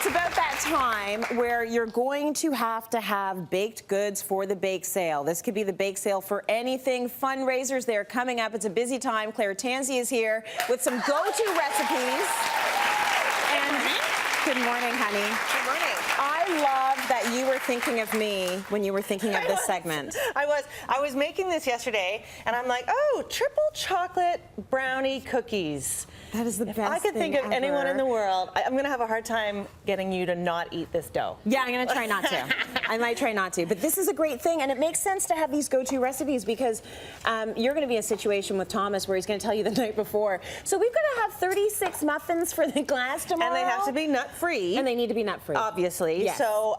It's about that time where you're going to have baked goods for the bake sale. This could be the bake sale for anything. Fundraisers, they're coming up. It's a busy time. Claire Tansey is here with some go-to recipes. And good morning, honey. Good morning. I love that you were thinking of me when you were thinking of this segment. I was making this yesterday, and I'm like, oh, triple chocolate brownie cookies. That is the best If I could think of thing anyone ever. in the world, I'm going to have a hard time getting you to not eat this dough. Yeah, I'm going to try not to. I might try not to. But this is a great thing, and it makes sense to have these go-to recipes because you're going to be in a situation with Thomas where he's going to tell you the night before. So we've got to have 36 muffins for the class tomorrow. And they have to be nut-free. And they need to be nut-free. Obviously. Yes. So,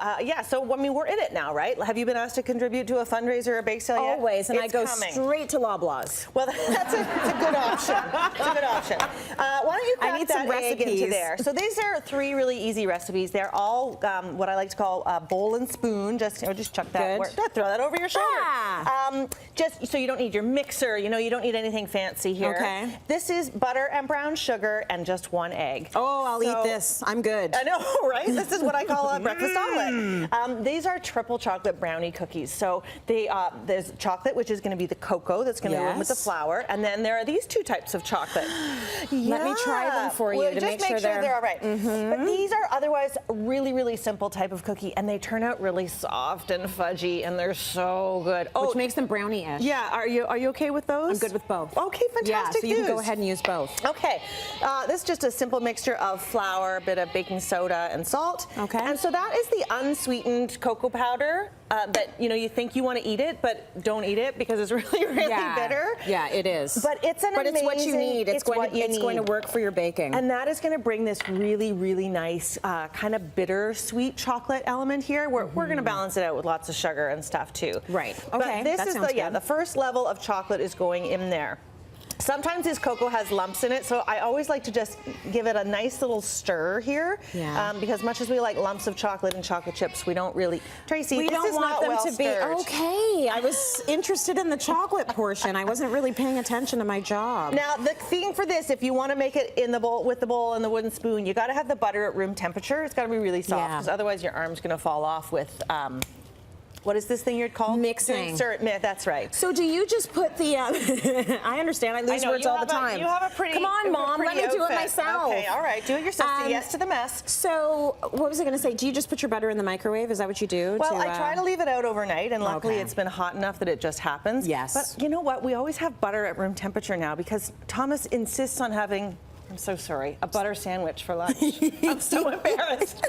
so I mean, we're in it now, right? Have you been asked to contribute to a fundraiser or a bake sale yet? Always, and It's I go coming. straight to Loblaws. Well, that's a good option. It's a good option. Why don't you crack that egg into there? So these are 3 really easy recipes. They're all what I like to call bowl and spoon. Just chuck that. Throw that over your shoulder. Ah. Just so you don't need your mixer. You know, you don't need anything fancy here. Okay. This is butter and brown sugar and just 1 egg. Oh, I'll eat this. I'm good. I know, right? This is what I call a breakfast omelet. These are triple chocolate brownie cookies. So there's chocolate, which is going to be the cocoa that's going to go in with the flour, and then there are these 2 types of chocolate. Let me try them for you to just make sure they're all right. But these are otherwise really, really simple type of cookie, and they turn out really soft and fudgy, and they're so good. Which makes them brownie-ish. Yeah, are you okay with those? I'm good with both. Okay, fantastic. Yeah, so you can go ahead and use both. Okay, this is just a simple mixture of flour, a bit of baking soda, and salt. Okay. And so that is the unsweetened cocoa powder that you think you want to eat it, but don't eat it because it's really, really bitter. Yeah, it is. But it's it's what you need. It's going to work for your baking. And that is going to bring this really, really nice kind of bitter sweet chocolate element here. We're going to balance it out with lots of sugar and stuff too. Right. Okay. But this that is sounds the first level of chocolate is going in there. Sometimes this cocoa has lumps in it, so I always like to just give it a nice little stir here. Yeah. Because much as we like lumps of chocolate and chocolate chips, we don't really. Tracy, we don't want them to be okay. I was interested in the chocolate portion. I wasn't really paying attention to my job. Now, the thing for this, if you want to make it in the bowl with the bowl and the wooden spoon, you got to have the butter at room temperature. It's got to be really soft, because otherwise your arm's going to fall off with. What is this thing you're called? Mixing. That's right. So do you just put the, I understand, I lose words all the time. You have a pretty Come on, Mom, let me do it myself. Okay, all right, do it yourself. Say yes to the mess. So what was I going to say? Do you just put your butter in the microwave? Is that what you do? Well, I try to leave it out overnight, and luckily it's been hot enough that it just happens. Yes. But you know what? We always have butter at room temperature now because Thomas insists on having, I'm so sorry, a butter sandwich for lunch. I'm so embarrassed.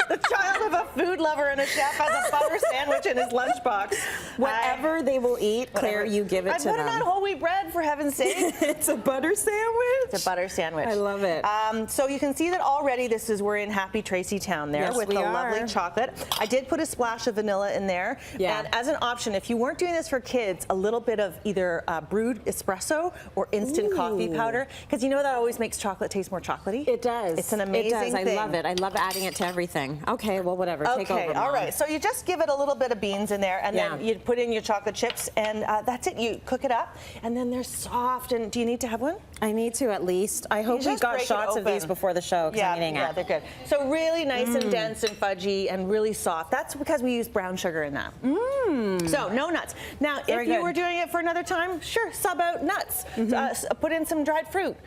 The child of a food lover and a chef has a butter sandwich in his lunchbox. Whatever they will eat, Claire, you give it to them. I put it on whole wheat bread, for heaven's sake. It's a butter sandwich? It's a butter sandwich. I love it. So you can see that already we're in Happy Tracy Town there with the lovely chocolate. I did put a splash of vanilla in there. Yeah. And as an option, if you weren't doing this for kids, a little bit of either brewed espresso or instant coffee powder, because you know that always makes chocolate taste more chocolatey. It does. It's an amazing thing. I love it. I love adding it to everything. Okay, well, whatever. Take over, Mom. All right. So you just give it a little bit of beans in there, and then you put in your chocolate chips, and that's it. You cook it up, and then they're soft. And do you need to have one? I need to at least. I hope we got shots of these before the show, because I'm eating it. Yeah, they're good. So really nice and dense and fudgy and really soft. That's because we use brown sugar in that. So no nuts. Now, if you were doing it for another time, sure, sub out nuts. Put in some dried fruit.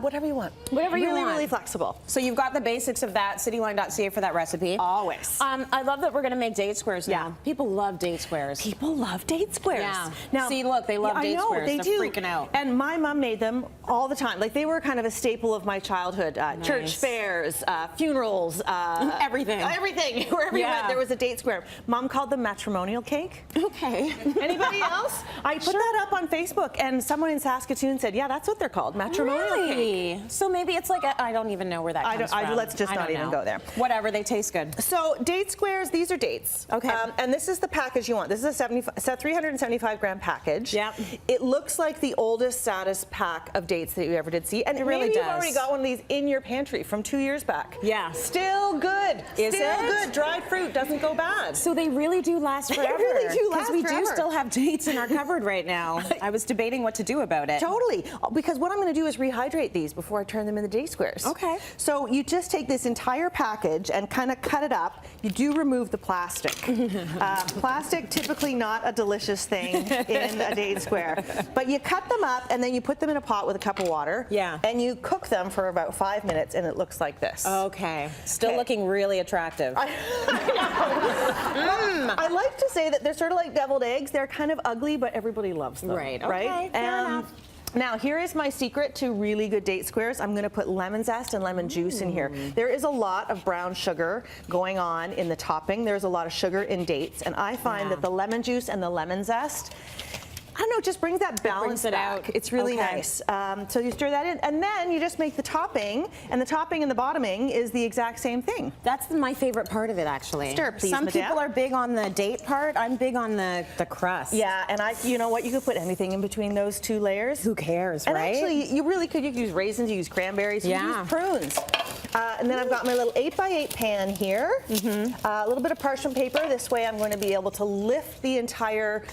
Whatever you want. Whatever you want. Really flexible. So you've got the basics of that, cityline.ca for that recipe. Always. I love that we're going to make date squares now. Yeah. People love date squares. People love date squares. Yeah. Now, see, look, they love date squares. They do. They're freaking out. And my mom made them all the time. Like, they were kind of a staple of my childhood. Church fairs, funerals. Everything. Everything. Wherever you went, there was a date square. Mom called them matrimonial cake. Okay. Anybody else? I put that up on Facebook, and someone in Saskatoon said, yeah, that's what they're called, matrimonial cake. So maybe it's like, I don't even know where that comes from. Let's just not even go there. Whatever, they taste good. So date squares, these are dates. Okay. And this is the package you want. This is a 375 gram package. Yeah. It looks like the oldest, saddest pack of dates that you ever did see. And it really does. You've already got one of these in your pantry from 2 years back. Yeah. Still good. Still good. Dried fruit doesn't go bad. So they really do last forever. They really do last forever. Because we do still have dates in our cupboard right now. I was debating what to do about it. Totally. Because what I'm going to do is rehydrate these. these before I turn them into date squares. Okay. So you just take this entire package and kind of cut it up. You do remove the plastic. Plastic, typically not a delicious thing in a date square. But you cut them up and then you put them in a pot with a cup of water. Yeah. And you cook them for about 5 minutes and it looks like this. Okay. Still looking really attractive. I like to say that they're sort of like deviled eggs. They're kind of ugly, but everybody loves them. Right. Right? Okay, fair enough. Now, here is my secret to really good date squares. I'm going to put lemon zest and lemon juice in here. There is a lot of brown sugar going on in the topping. There's a lot of sugar in dates, and I find that the lemon juice and the lemon zest, I don't know, it just brings that balance back. It's really nice. So you stir that in, and then you just make the topping, and the topping and the bottoming is the exact same thing. That's my favorite part of it, actually. Stir, please, Some madame. people are big on the date part. I'm big on the crust. Yeah, and you know what? You could put anything in between those two layers. Who cares, and right? actually, you really could. You could use raisins, you use cranberries, you use prunes. And then I've got my little 8x8 pan here. A little bit of parchment paper. This way I'm going to be able to lift the entire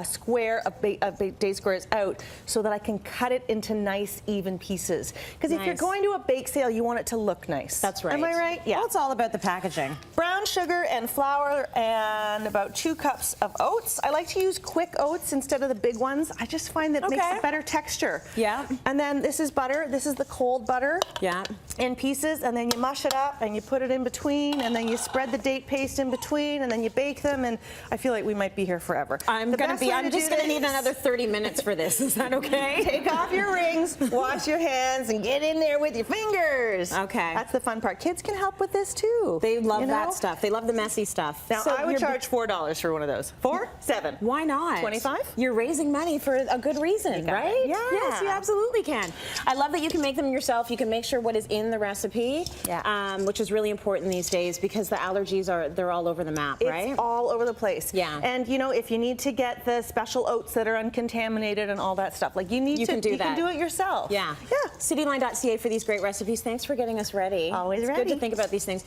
square of date squares out so that I can cut it into nice, even pieces. Because if you're going to a bake sale, you want it to look nice. That's right. Am I right? Yeah. Well, it's all about the packaging. Brown sugar and flour and about 2 cups of oats. I like to use quick oats instead of the big ones. I just find that it makes a better texture. Yeah. And then this is butter. This is the cold butter. Yeah. In pieces, and then you mush it up and you put it in between, and then you spread the date paste in between, and then you bake them, and I feel like we might be here forever. I'm just gonna need another 30 minutes for this. Is that okay? Take off your rings, wash your hands, and get in there with your fingers. Okay. That's the fun part. Kids can help with this too. They love that stuff. They love the messy stuff. Now, I would charge $4 for one of those. 4? 7? Why not? 25? You're raising money for a good reason, right? Yeah. Yes, you absolutely can. I love that you can make them yourself. You can make sure what is in the recipe, which is really important these days because the allergies they're all over the map, right? It's all over the place. Yeah. And you know, if you need to get the special oats that are uncontaminated and all that stuff, like you can do it yourself. Yeah. Yeah. Cityline.ca for these great recipes. Thanks for getting us ready. Always it's ready. Good to think about these things.